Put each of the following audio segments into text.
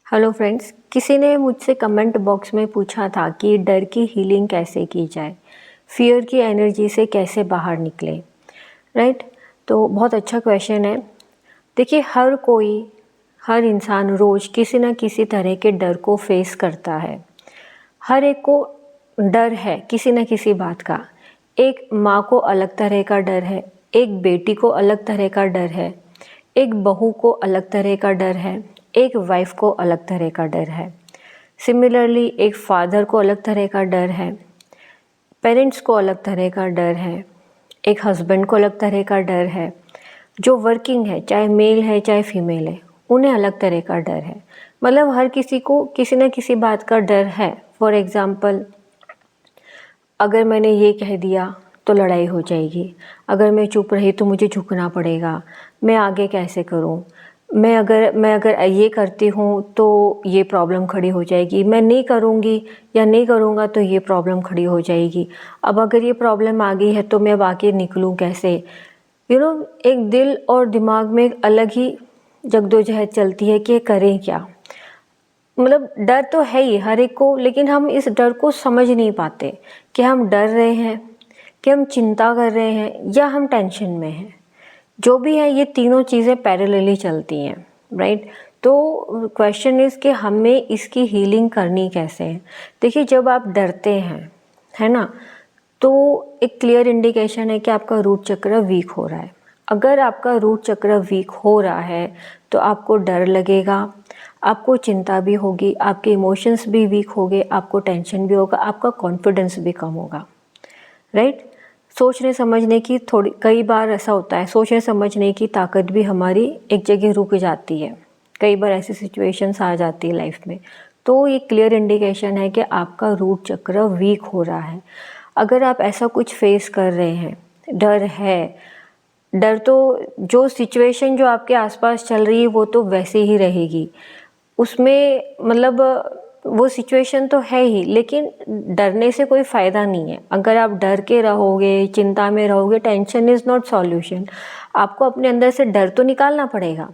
Hello friends, किसी ने मुझसे कमेंट बॉक्स में पूछा था कि डर की हीलिंग कैसे की जाए, फियर की एनर्जी से कैसे बाहर निकले। राइट। तो बहुत अच्छा क्वेश्चन है। देखिए, हर इंसान रोज़ किसी न किसी तरह के डर को फेस करता है। हर एक को डर है किसी न किसी बात का। एक माँ को अलग तरह का डर है, एक बेटी को अलग तरह का डर है, एक बहू को अलग तरह का डर है, एक वाइफ को अलग तरह का डर है। सिमिलरली एक फादर को अलग तरह का डर है, पेरेंट्स को अलग तरह का डर है, एक हस्बैंड को अलग तरह का डर है, जो वर्किंग है चाहे मेल है चाहे फीमेल है उन्हें अलग तरह का डर है। मतलब हर किसी को किसी न किसी बात का डर है। फॉर एग्ज़ाम्पल, अगर मैंने ये कह दिया तो लड़ाई हो जाएगी, अगर मैं चुप रही तो मुझे झुकना पड़ेगा, मैं आगे कैसे करूं, मैं अगर ये करती हूँ तो ये प्रॉब्लम खड़ी हो जाएगी, मैं नहीं करूँगी या नहीं करूँगा तो ये प्रॉब्लम खड़ी हो जाएगी। अब अगर ये प्रॉब्लम आ गई है तो मैं अब आगे निकलूँ कैसे। एक दिल और दिमाग में एक अलग ही जद्दोजहद चलती है कि करें क्या। मतलब डर तो है ही हर एक को, लेकिन हम इस डर को समझ नहीं पाते कि हम डर रहे हैं, कि हम चिंता कर रहे हैं या हम टेंशन में हैं। जो भी है, ये तीनों चीज़ें पैरेलली चलती हैं। राइट। तो क्वेश्चन इज़ कि हमें इसकी हीलिंग करनी कैसे है। देखिए, जब आप डरते हैं, है ना, तो एक क्लियर इंडिकेशन है कि आपका रूट चक्र वीक हो रहा है। अगर आपका रूट चक्र वीक हो रहा है तो आपको डर लगेगा, आपको चिंता भी होगी, आपके इमोशंस भी वीक होंगे, आपको टेंशन भी होगा, आपका कॉन्फिडेंस भी कम होगा। राइट। सोचने समझने की थोड़ी, कई बार ऐसा होता है, सोचने समझने की ताकत भी हमारी एक जगह रुक जाती है। कई बार ऐसी सिचुएशंस आ जाती है लाइफ में, तो ये क्लियर इंडिकेशन है कि आपका रूट चक्र वीक हो रहा है। अगर आप ऐसा कुछ फेस कर रहे हैं, डर है, डर तो जो सिचुएशन जो आपके आसपास चल रही है वो तो वैसे ही रहेगी, उसमें मतलब वो सिचुएशन तो है ही, लेकिन डरने से कोई फ़ायदा नहीं है। अगर आप डर के रहोगे, चिंता में रहोगे, टेंशन इज़ नॉट सॉल्यूशन। आपको अपने अंदर से डर तो निकालना पड़ेगा,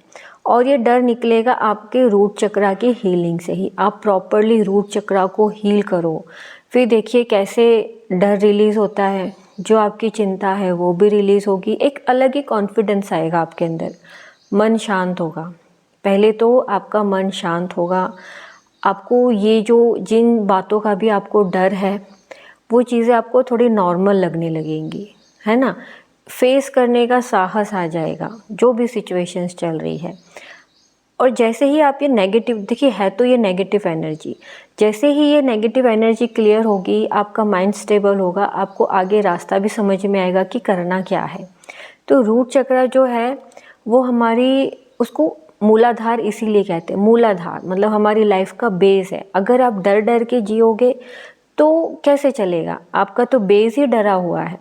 और ये डर निकलेगा आपके रूट चक्रा की हीलिंग से ही। आप प्रॉपरली रूट चक्रा को हील करो, फिर देखिए कैसे डर रिलीज़ होता है, जो आपकी चिंता है वो भी रिलीज़ होगी, एक अलग ही कॉन्फिडेंस आएगा आपके अंदर, मन शांत होगा। पहले तो आपका मन शांत होगा, आपको ये जो जिन बातों का भी आपको डर है वो चीज़ें आपको थोड़ी नॉर्मल लगने लगेंगी, है ना। फेस करने का साहस आ जाएगा जो भी सिचुएशंस चल रही है। और जैसे ही आप ये नेगेटिव, देखिए है तो ये नेगेटिव एनर्जी, जैसे ही ये नेगेटिव एनर्जी क्लियर होगी, आपका माइंड स्टेबल होगा, आपको आगे रास्ता भी समझ में आएगा कि करना क्या है। तो रूट चक्र जो है वो हमारी, उसको मूलाधार इसीलिए कहते हैं। मूलाधार मतलब हमारी लाइफ का बेस है। अगर आप डर डर के जियोगे तो कैसे चलेगा, आपका तो बेस ही डरा हुआ है।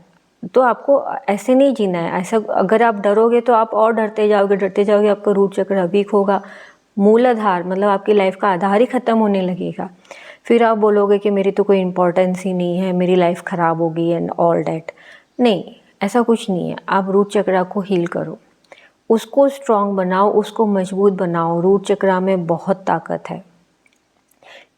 तो आपको ऐसे नहीं जीना है। ऐसा अगर आप डरोगे तो आप और डरते जाओगे, आपका रूट चक्र वीक होगा। मूलाधार मतलब आपकी लाइफ का आधार ही ख़त्म होने लगेगा। फिर आप बोलोगे कि मेरी तो कोई इम्पोर्टेंस ही नहीं है, मेरी लाइफ ख़राब होगी एंड ऑल डैट। नहीं, ऐसा कुछ नहीं है। आप रूट चक्र को हील करो, उसको स्ट्रॉन्ग बनाओ, उसको मजबूत बनाओ। रूट चक्र में बहुत ताकत है।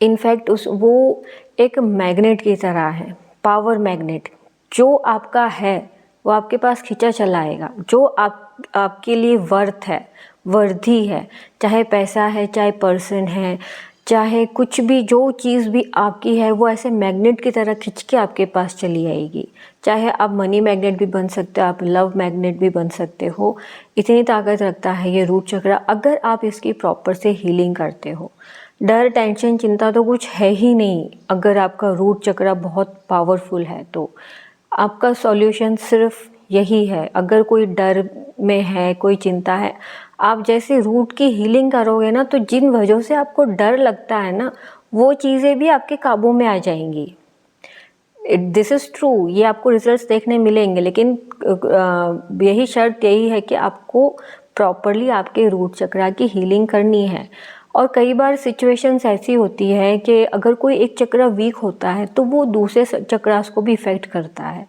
इनफैक्ट वो एक मैग्नेट की तरह है, पावर मैग्नेट। जो आपका है वो आपके पास खींचा चला आएगा। जो आपके लिए वर्थ है, वर्दी है, चाहे पैसा है, चाहे पर्सन है, चाहे कुछ भी, जो चीज़ भी आपकी है वो ऐसे मैग्नेट की तरह खिंच के आपके पास चली आएगी। चाहे आप मनी मैग्नेट भी बन सकते हो, आप लव मैग्नेट भी बन सकते हो। इतनी ताकत रखता है ये रूट चक्र, अगर आप इसकी प्रॉपर से हीलिंग करते हो। डर, टेंशन, चिंता तो कुछ है ही नहीं अगर आपका रूट चक्र बहुत पावरफुल है। तो आपका सॉल्यूशन सिर्फ यही है। अगर कोई डर में है, कोई चिंता है, आप जैसे रूट की हीलिंग करोगे ना, तो जिन वजहों से आपको डर लगता है ना, वो चीज़ें भी आपके काबू में आ जाएंगी। दिस इज़ ट्रू, ये आपको रिजल्ट्स देखने मिलेंगे, लेकिन यही शर्त यही है कि आपको प्रॉपरली आपके रूट चक्र की हीलिंग करनी है। और कई बार सिचुएशंस ऐसी होती है कि अगर कोई एक चक्र वीक होता है तो वो दूसरे चक्रास को भी इफ़ेक्ट करता है।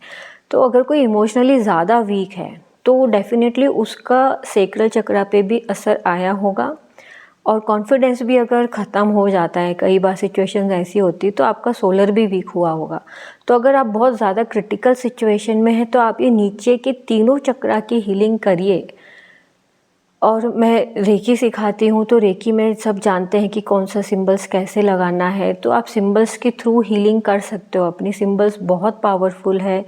तो अगर कोई इमोशनली ज़्यादा वीक है तो डेफिनेटली उसका सेक्रल चक्र पे भी असर आया होगा। और कॉन्फिडेंस भी अगर ख़त्म हो जाता है, कई बार सिचुएशंस ऐसी होती है, तो आपका सोलर भी वीक हुआ होगा। तो अगर आप बहुत ज़्यादा क्रिटिकल सिचुएशन में हैं तो आप ये नीचे के तीनों चक्रा की हीलिंग करिए। और मैं रेकी सिखाती हूँ, तो रेकी में सब जानते हैं कि कौन सा सिंबल्स कैसे लगाना है, तो आप सिंबल्स के थ्रू हीलिंग कर सकते हो अपनी। सिंबल्स बहुत पावरफुल है,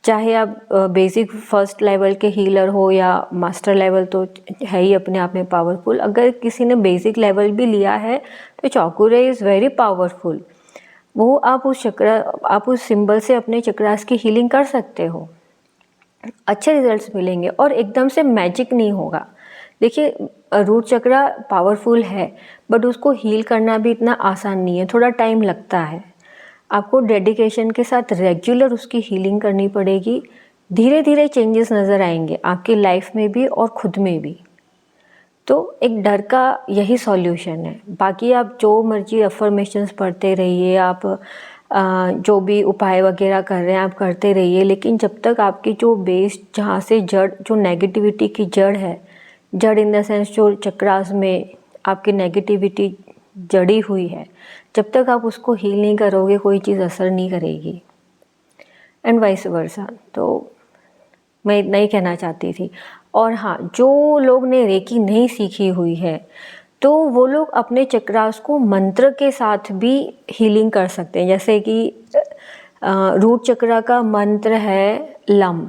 चाहे आप बेसिक फर्स्ट लेवल के हीलर हो या मास्टर लेवल, तो है ही अपने आप में पावरफुल। अगर किसी ने बेसिक लेवल भी लिया है तो चौकुरे इज़ वेरी पावरफुल। वो आप उस सिंबल से अपने चक्रास की हीलिंग कर सकते हो, अच्छे रिजल्ट्स मिलेंगे और एकदम से मैजिक नहीं होगा। देखिए, रूट चक्रा पावरफुल है, बट उसको हील करना भी इतना आसान नहीं है, थोड़ा टाइम लगता है। आपको डेडिकेशन के साथ रेगुलर उसकी हीलिंग करनी पड़ेगी। धीरे धीरे चेंजेस नज़र आएंगे आपकी लाइफ में भी और खुद में भी। तो एक डर का यही सॉल्यूशन है। बाकी आप जो मर्जी अफर्मेशंस पढ़ते रहिए, आप जो भी उपाय वगैरह कर रहे हैं आप करते रहिए, लेकिन जब तक आपकी जो बेस, जहाँ से जड़, जो नेगेटिविटी की जड़ है, जड़ इन द सेंस जो चक्रास में आपकी नेगेटिविटी जड़ी हुई है, जब तक आप उसको हील नहीं करोगे कोई चीज़ असर नहीं करेगी, एंड वाइस वर्सा। तो मैं इतना ही कहना चाहती थी। और हाँ, जो लोग ने रेकी नहीं सीखी हुई है तो वो लोग अपने चक्रास को मंत्र के साथ भी हीलिंग कर सकते हैं। जैसे कि रूट चक्रा का मंत्र है लम,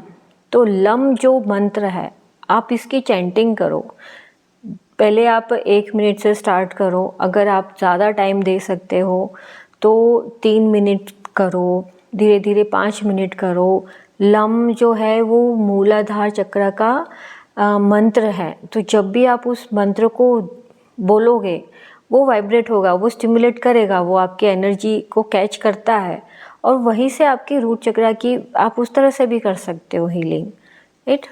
तो लम जो मंत्र है आप इसकी चैंटिंग करो। पहले आप 1 मिनट से स्टार्ट करो, अगर आप ज़्यादा टाइम दे सकते हो तो 3 मिनट करो, धीरे धीरे 5 मिनट करो। लम जो है वो मूलाधार चक्र का मंत्र है, तो जब भी आप उस मंत्र को बोलोगे वो वाइब्रेट होगा, वो स्टिमुलेट करेगा, वो आपकी एनर्जी को कैच करता है और वहीं से आपकी रूट चक्र की आप उस तरह से भी कर सकते हो हीलिंग, राइट।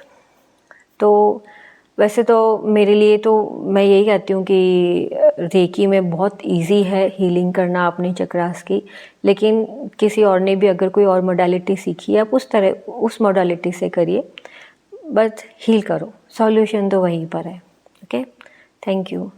तो वैसे तो मेरे लिए तो मैं यही कहती हूँ कि रेकी में बहुत इजी है हीलिंग करना अपनी चक्रास की, लेकिन किसी और ने भी अगर कोई और मोडालिटी सीखी है आप उस मोडालिटी से करिए, बस हील करो, सॉल्यूशन तो वहीं पर है। Okay, thank you.